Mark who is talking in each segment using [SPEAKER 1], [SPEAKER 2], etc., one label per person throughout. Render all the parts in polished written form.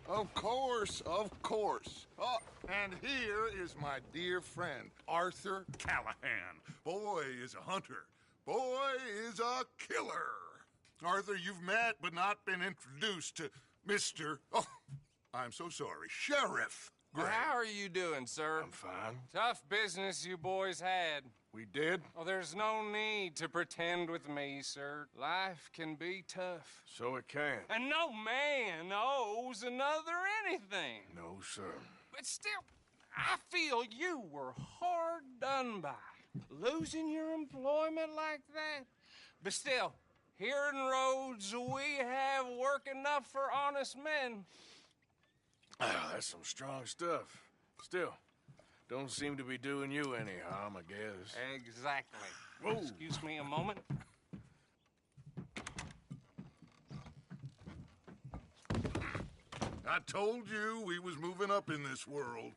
[SPEAKER 1] Of course, of course. Oh, and here is my dear friend, Arthur Callahan. Boy is a hunter. Boy is a killer. Arthur, you've met but not been introduced to Mr. Oh, I'm so sorry, Sheriff Gray.
[SPEAKER 2] How are you doing, sir?
[SPEAKER 1] I'm fine.
[SPEAKER 2] Tough business you boys had.
[SPEAKER 1] We did?
[SPEAKER 2] Oh, there's no need to pretend with me, sir. Life can be tough.
[SPEAKER 1] So it can.
[SPEAKER 2] And no man owes another anything.
[SPEAKER 1] No, sir.
[SPEAKER 2] But still, I feel you were hard done by. Losing your employment like that. But still, here in Rhodes, we have work enough for honest men.
[SPEAKER 3] Oh, that's some strong stuff. Still, don't seem to be doing you any harm, I guess.
[SPEAKER 2] Exactly.
[SPEAKER 3] Whoa.
[SPEAKER 2] Excuse me a moment.
[SPEAKER 1] I told you we was moving up in this world.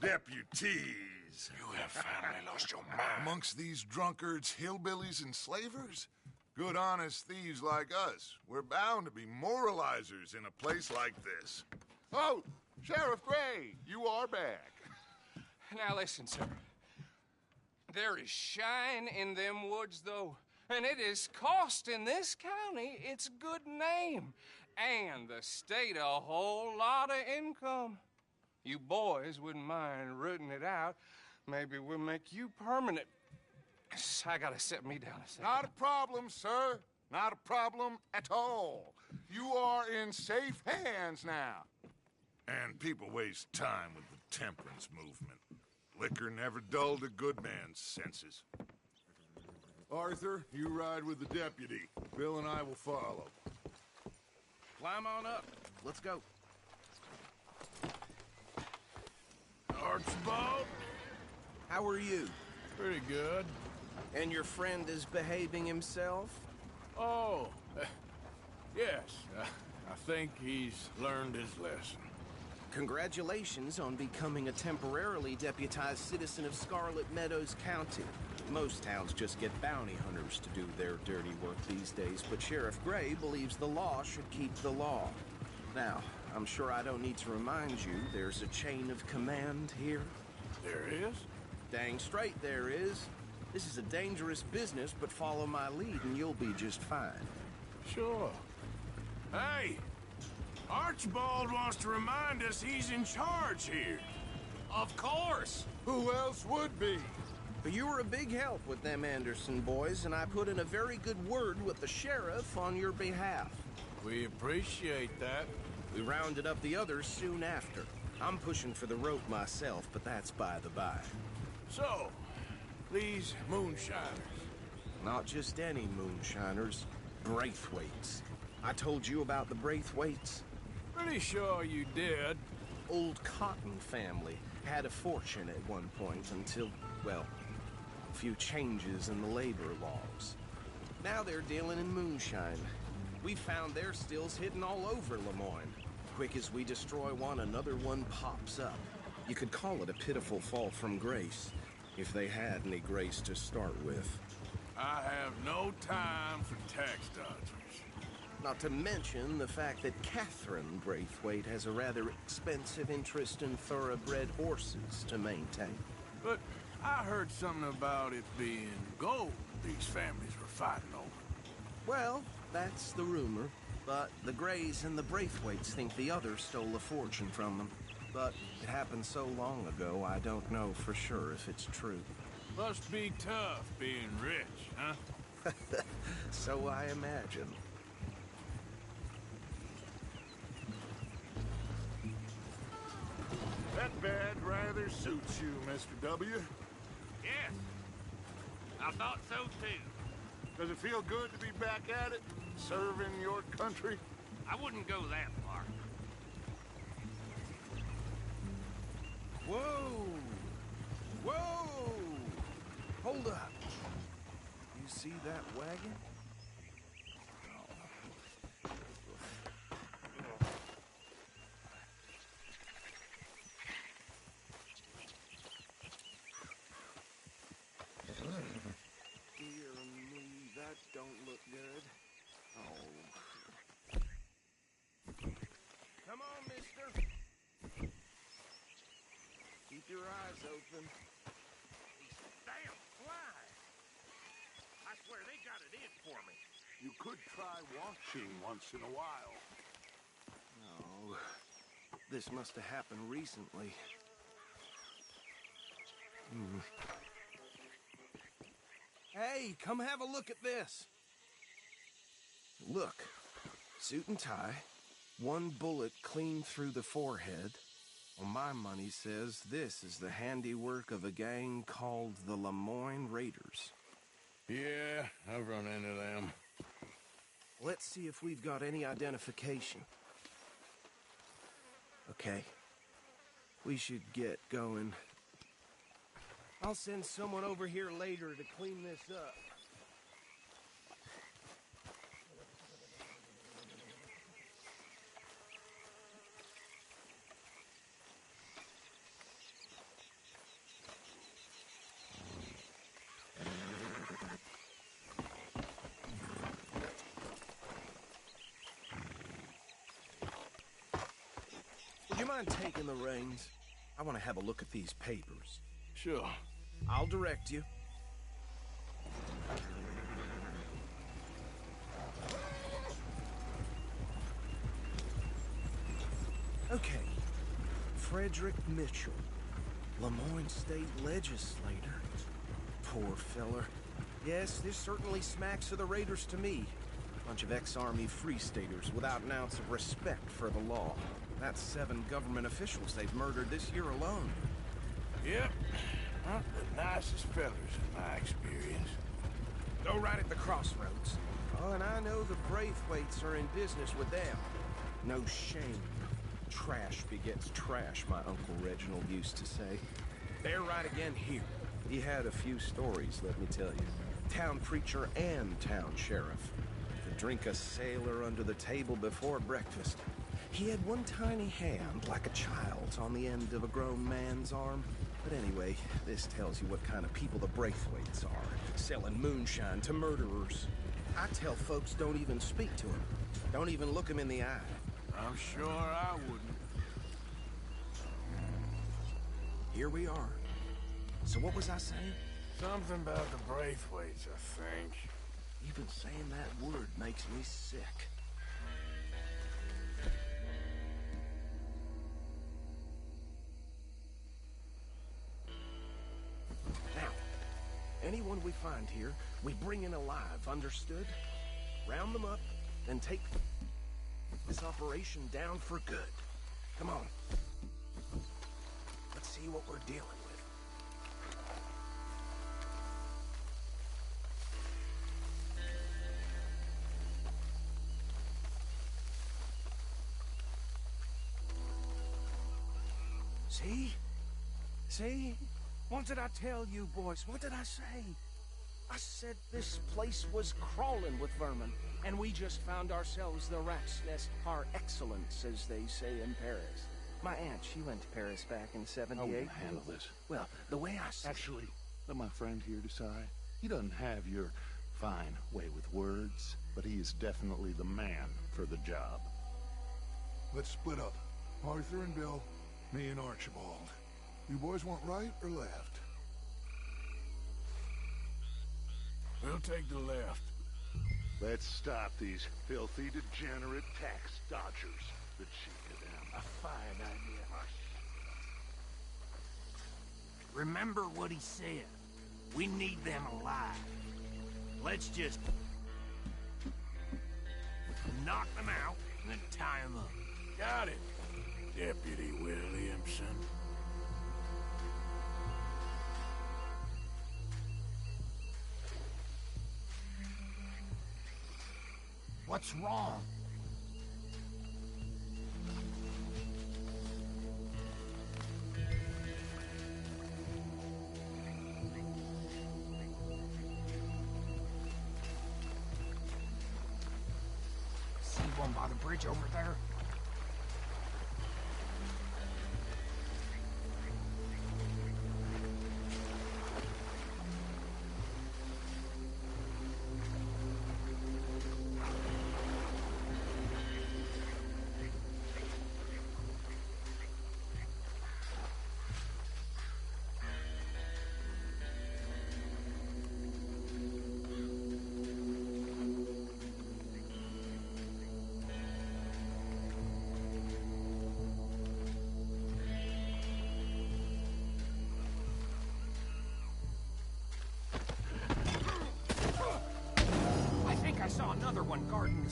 [SPEAKER 1] Deputies.
[SPEAKER 3] You have finally lost your mind.
[SPEAKER 1] Amongst these drunkards, hillbillies, and slavers? Good, honest thieves like us. We're bound to be moralizers in a place like this. Oh, Sheriff Gray, you are back.
[SPEAKER 2] Now listen, sir. There is shine in them woods, though, and it is costing this county its good name and the state a whole lot of income. You boys wouldn't mind rooting it out. Maybe we'll make you permanent. I gotta set me down a second.
[SPEAKER 1] Not a problem, sir. Not a problem at all. You are in safe hands now. And people waste time with the temperance movement. Liquor never dulled a good man's senses. Arthur, you ride with the deputy. Bill and I will follow.
[SPEAKER 4] Climb on up. Let's go.
[SPEAKER 3] Archibald?
[SPEAKER 4] How are you?
[SPEAKER 3] Pretty good.
[SPEAKER 4] And your friend is behaving himself?
[SPEAKER 3] Oh, yes. I think he's learned his lesson.
[SPEAKER 4] Congratulations on becoming a temporarily deputized citizen of Scarlet Meadows County. Most towns just get bounty hunters to do their dirty work these days, but Sheriff Gray believes the law should keep the law. Now, I'm sure I don't need to remind you there's a chain of command here.
[SPEAKER 3] There is?
[SPEAKER 4] Dang straight there is. This is a dangerous business, but follow my lead and you'll be just fine.
[SPEAKER 3] Sure. Hey! Archibald wants to remind us he's in charge here.
[SPEAKER 2] Of course.
[SPEAKER 1] Who else would be?
[SPEAKER 4] But you were a big help with them Anderson boys, and I put in a very good word with the sheriff on your behalf.
[SPEAKER 3] We appreciate that.
[SPEAKER 4] We rounded up the others soon after. I'm pushing for the rope myself, but that's by the by.
[SPEAKER 3] So, these moonshiners.
[SPEAKER 4] Not just any moonshiners, Braithwaites. I told you about the Braithwaites?
[SPEAKER 3] Pretty sure you did.
[SPEAKER 4] Old Cotton family had a fortune at one point until, well, a few changes in the labor laws. Now they're dealing in moonshine. We found their stills hidden all over Lemoyne. Quick as we destroy one, another one pops up. You could call it a pitiful fall from grace, if they had any grace to start with.
[SPEAKER 3] I have no time for tax dodgers.
[SPEAKER 4] Not to mention the fact that Catherine Braithwaite has a rather expensive interest in thoroughbred horses to maintain.
[SPEAKER 3] But I heard something about it being gold these families were fighting over.
[SPEAKER 4] Well, that's the rumor. But the Grays and the Braithwaites think the others stole a fortune from them. But it happened so long ago, I don't know for sure if it's true.
[SPEAKER 3] Must be tough being rich, huh?
[SPEAKER 4] So I imagine.
[SPEAKER 1] That bed rather suits you, Mr. W.
[SPEAKER 5] Yes, I thought so too.
[SPEAKER 1] Does it feel good to be back at it, serving your country?
[SPEAKER 5] I wouldn't go that far.
[SPEAKER 4] Whoa! Whoa! Hold up. You see that wagon? Dear me, that don't look good. Oh. Come on, mister. open.
[SPEAKER 5] These damn flies. I swear they got it in for me.
[SPEAKER 3] You could try watching once in a while.
[SPEAKER 4] Oh, this must have happened recently. Hey, come have a look at this. Look, suit and tie, one bullet clean through the forehead. Well, my money says this is the handiwork of a gang called the Lemoyne Raiders.
[SPEAKER 3] Yeah, I've run into them.
[SPEAKER 4] Let's see if we've got any identification. Okay. We should get going. I'll send someone over here later to clean this up. Would you mind taking the reins? I want to have a look at these papers.
[SPEAKER 3] Sure.
[SPEAKER 4] I'll direct you. Okay. Frederick Mitchell, Lemoyne State Legislator. Poor feller. Yes, this certainly smacks of the Raiders to me. Bunch of ex-Army Free Staters without an ounce of respect for the law. That's 7 government officials they've murdered this year alone.
[SPEAKER 3] Yep. Not the nicest fellers in my experience.
[SPEAKER 4] Go right at the crossroads. Oh, and I know the Braithwaites are in business with them. No shame. Trash begets trash, my Uncle Reginald used to say. They're right again here. He had a few stories, let me tell you. Town preacher and town sheriff. Could drink a sailor under the table before breakfast. He had one tiny hand, like a child's, on the end of a grown man's arm. But anyway, this tells you what kind of people the Braithwaites are. Selling moonshine to murderers. I tell folks don't even speak to him. Don't even look him in the eye.
[SPEAKER 3] I'm sure I wouldn't.
[SPEAKER 4] Here we are. So what was I saying?
[SPEAKER 3] Something about the Braithwaites, I think.
[SPEAKER 4] Even saying that word makes me sick. Now, anyone we find here, we bring in alive, understood? Round them up, then take this operation down for good. Come on. Let's see what we're dealing with. See? See? What did I tell you, boys? What did I say? I said this place was crawling with vermin, and we just found ourselves the rat's nest par excellence, as they say in Paris. My aunt, she went to Paris back in '78.
[SPEAKER 6] How are we gonna handle this?
[SPEAKER 4] Well, the way I see
[SPEAKER 6] Actually, let my friend here decide. He doesn't have your fine way with words, but he is definitely the man for the job.
[SPEAKER 7] Let's split up. Arthur and Bill, me and Archibald. You boys want right or left?
[SPEAKER 3] We'll take the left.
[SPEAKER 6] Let's stop these filthy, degenerate tax dodgers. The cheek of them.
[SPEAKER 3] A fine idea.
[SPEAKER 5] Remember what he said. We need them alive. Let's just knock them out and then tie them up.
[SPEAKER 3] Got it, Deputy Williamson.
[SPEAKER 5] What's wrong? See one by the bridge over there?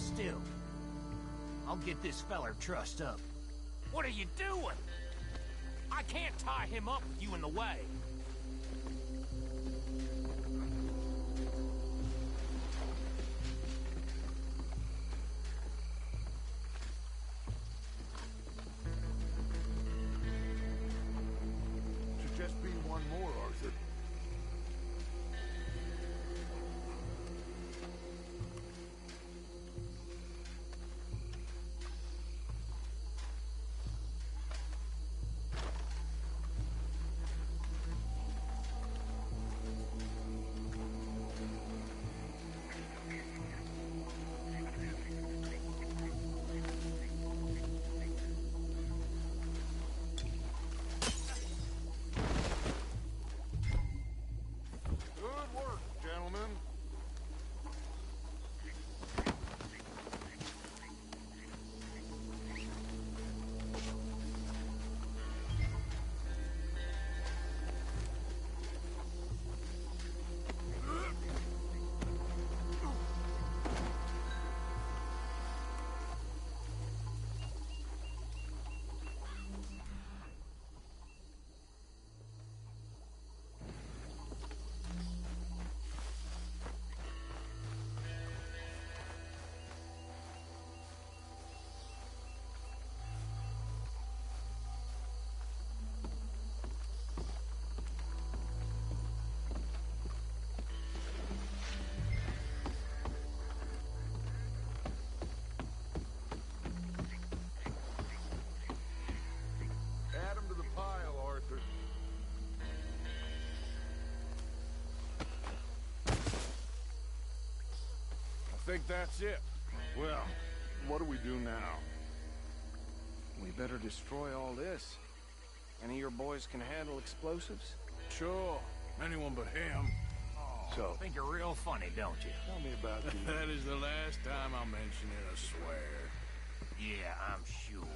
[SPEAKER 5] still. I'll get this feller trussed up. What are you doing? I can't tie him up with you in the way.
[SPEAKER 7] Should just be one more, Arthur. Good work, gentlemen. Add 'em to the pile, Arthur.
[SPEAKER 3] I think that's it.
[SPEAKER 6] Well, what do we do now?
[SPEAKER 4] We better destroy all this. Any of your boys can handle explosives?
[SPEAKER 3] Sure. Anyone but him.
[SPEAKER 6] So,
[SPEAKER 5] Think you're real funny, don't you?
[SPEAKER 6] tell me about the...
[SPEAKER 3] That is the last time I'll mention it, I swear.
[SPEAKER 5] Yeah, I'm sure.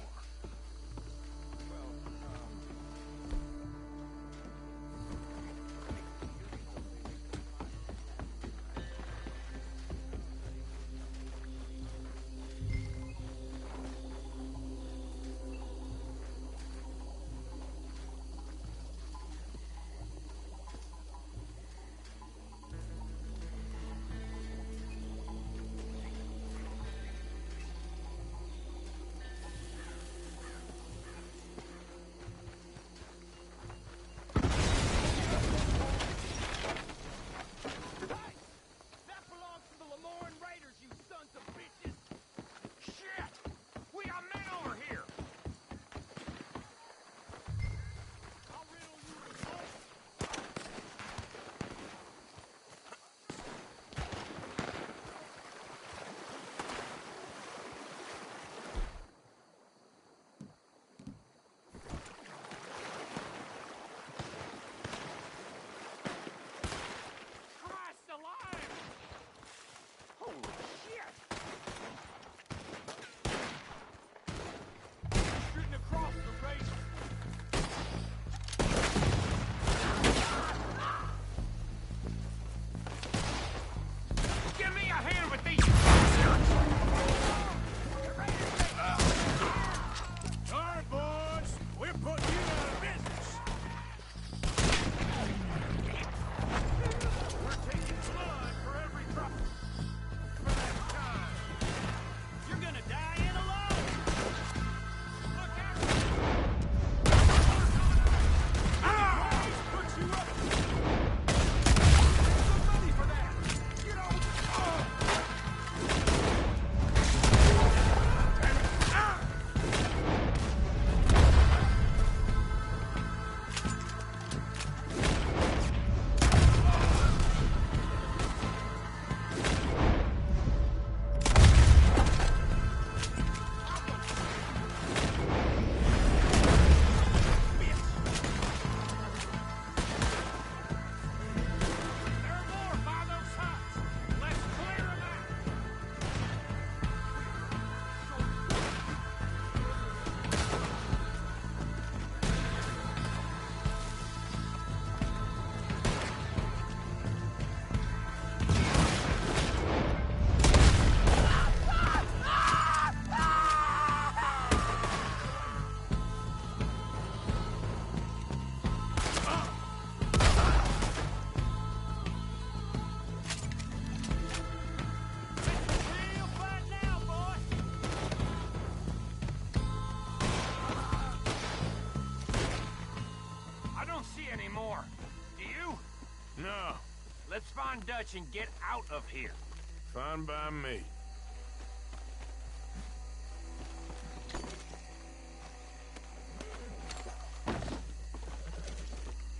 [SPEAKER 5] on Dutch and get out of here.
[SPEAKER 3] Fine by me.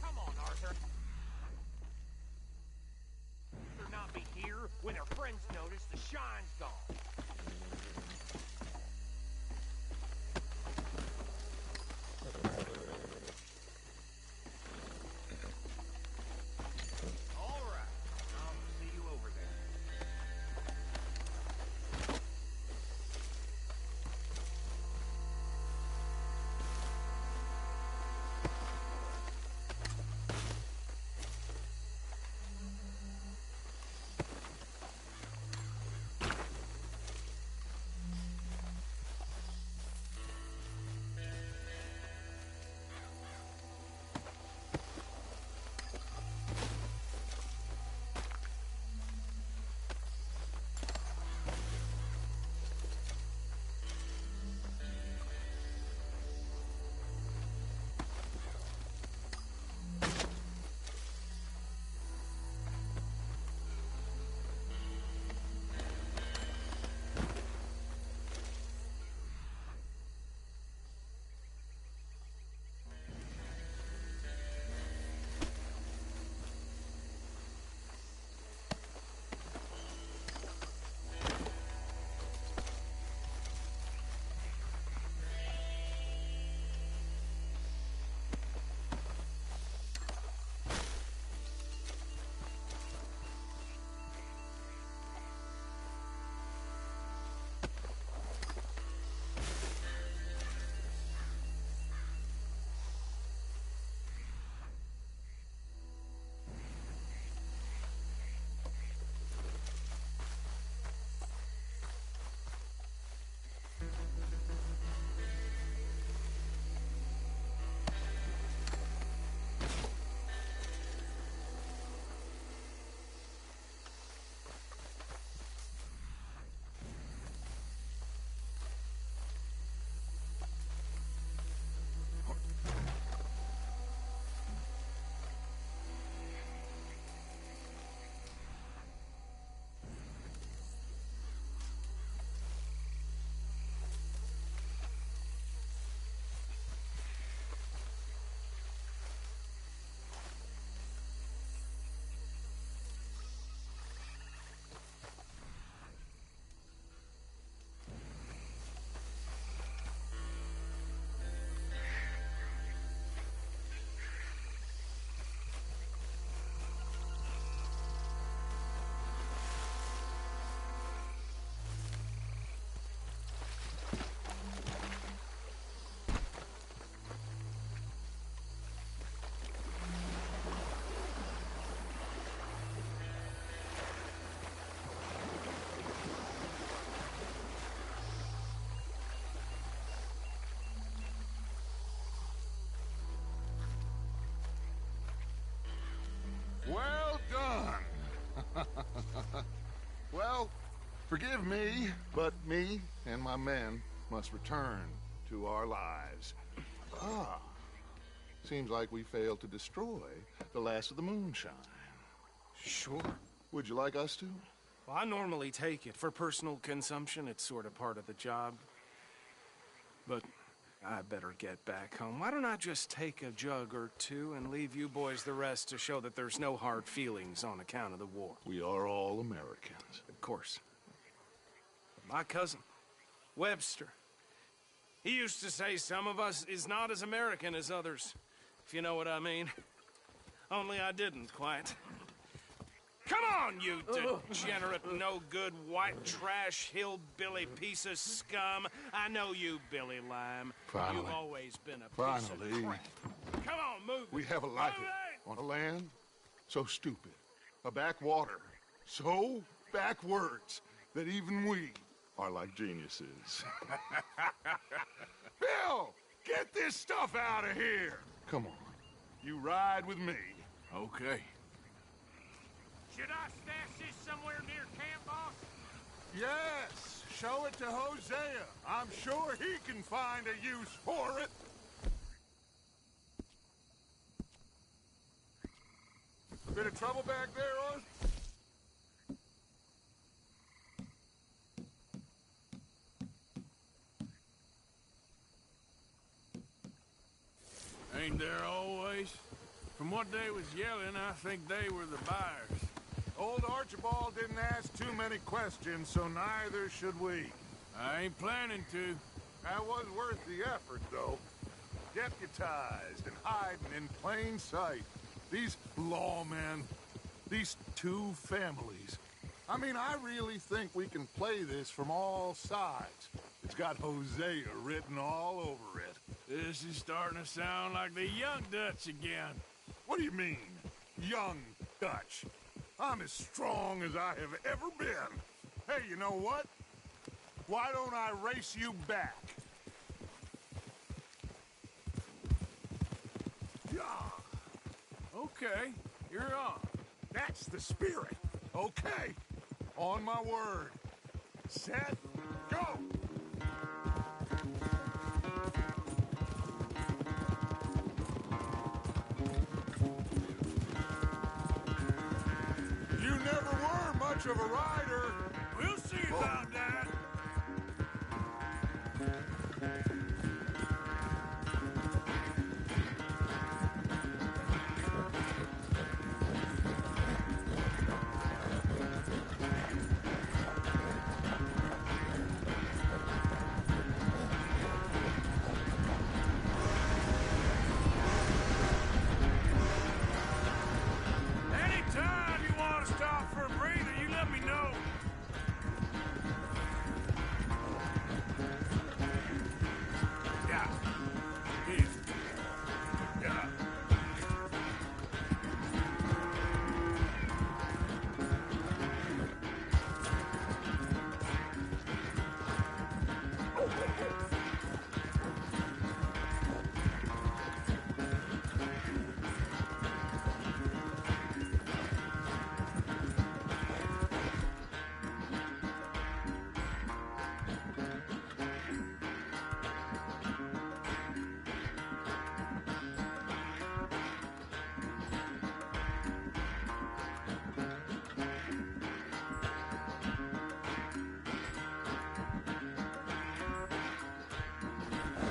[SPEAKER 5] Come on, Arthur. Better not be here when her friends notice the shine's gone. All right. I'll see you over there.
[SPEAKER 1] Well done. Well, forgive me, but me and my men must return to our lives. Ah, seems like we failed to destroy the last of the moonshine.
[SPEAKER 4] Sure.
[SPEAKER 1] Would you like us to?
[SPEAKER 4] Well, I normally take it. For personal consumption, it's sort of part of the job. But I better get back home. Why don't I just take a jug or two and leave you boys the rest to show that there's no hard feelings on account of the war?
[SPEAKER 1] We are all Americans.
[SPEAKER 4] Of course. My cousin, Webster, he used to say some of us is not as American as others, if you know what I mean. Only I didn't quite. Come on, you degenerate, no-good, white trash, hillbilly piece of scum. I know you, Billy Lime.
[SPEAKER 1] Finally.
[SPEAKER 4] You've always been a piece of crap. Come on, move
[SPEAKER 1] We
[SPEAKER 4] it.
[SPEAKER 1] have a life
[SPEAKER 4] Move it.
[SPEAKER 1] on a land so stupid, a backwater so backwards that even we are like geniuses. Bill, get this stuff out of here. Come on, you ride with me.
[SPEAKER 3] Okay.
[SPEAKER 5] Should I stash this somewhere near camp, boss?
[SPEAKER 1] Yes, show it to Hosea. I'm sure he can find a use for it. Bit of trouble back there, Arth?
[SPEAKER 3] ain't there always? From what they was yelling, I think they were the buyers.
[SPEAKER 1] Old Archibald didn't ask too many questions, so neither should we.
[SPEAKER 3] I ain't planning to.
[SPEAKER 1] That was worth the effort, though. Deputized and hiding in plain sight. These lawmen, these two families. I mean, I really think we can play this from all sides. It's got Hosea written all over it.
[SPEAKER 3] This is starting to sound like the Young Dutch again.
[SPEAKER 1] What do you mean, young Dutch? I'm as strong as I have ever been. Hey, you know what? Why don't I race you back? Yeah.
[SPEAKER 3] Okay, you're on.
[SPEAKER 1] That's the spirit. Okay. On my word. Set, go! You never were much of a rider.
[SPEAKER 3] We'll see about that. Anytime you want to stop for a breather, you let me know. Yeah. Here. Yeah.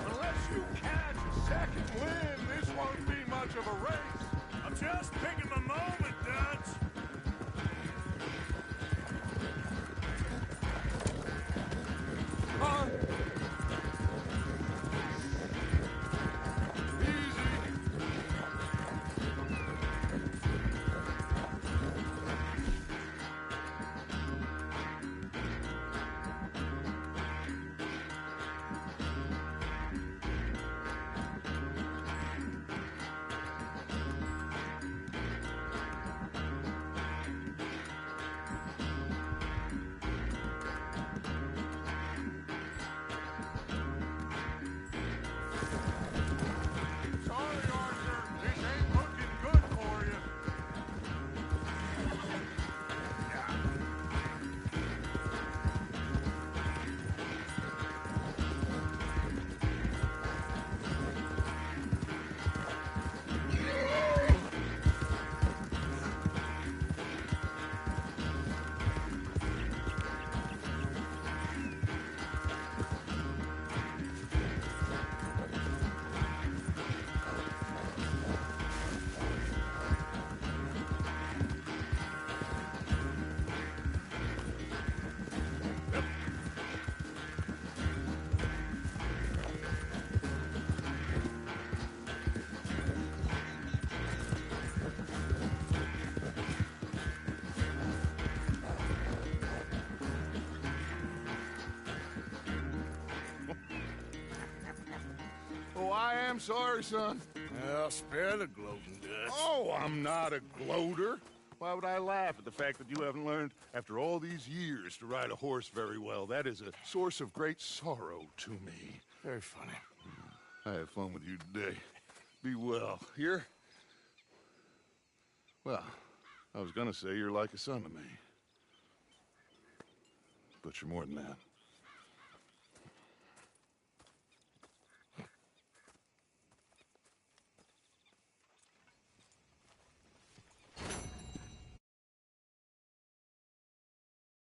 [SPEAKER 1] Unless you catch a second wind, this won't be much of a race.
[SPEAKER 3] I'm just picking my moment, Dutch.
[SPEAKER 1] Huh? Easy. Sorry, Arthur. This ain't looking good for you. Yeah. Oh, I am sorry, son.
[SPEAKER 3] Well, spare the gloating, Dutch.
[SPEAKER 1] Oh, I'm not a gloater. Why would I laugh at the fact that you haven't learned, after all these years, to ride a horse very well? That is a source of great sorrow to me.
[SPEAKER 3] Very funny.
[SPEAKER 1] I had fun with you today. Be well. Here? Well, I was gonna say you're like a son to me. But you're more than that.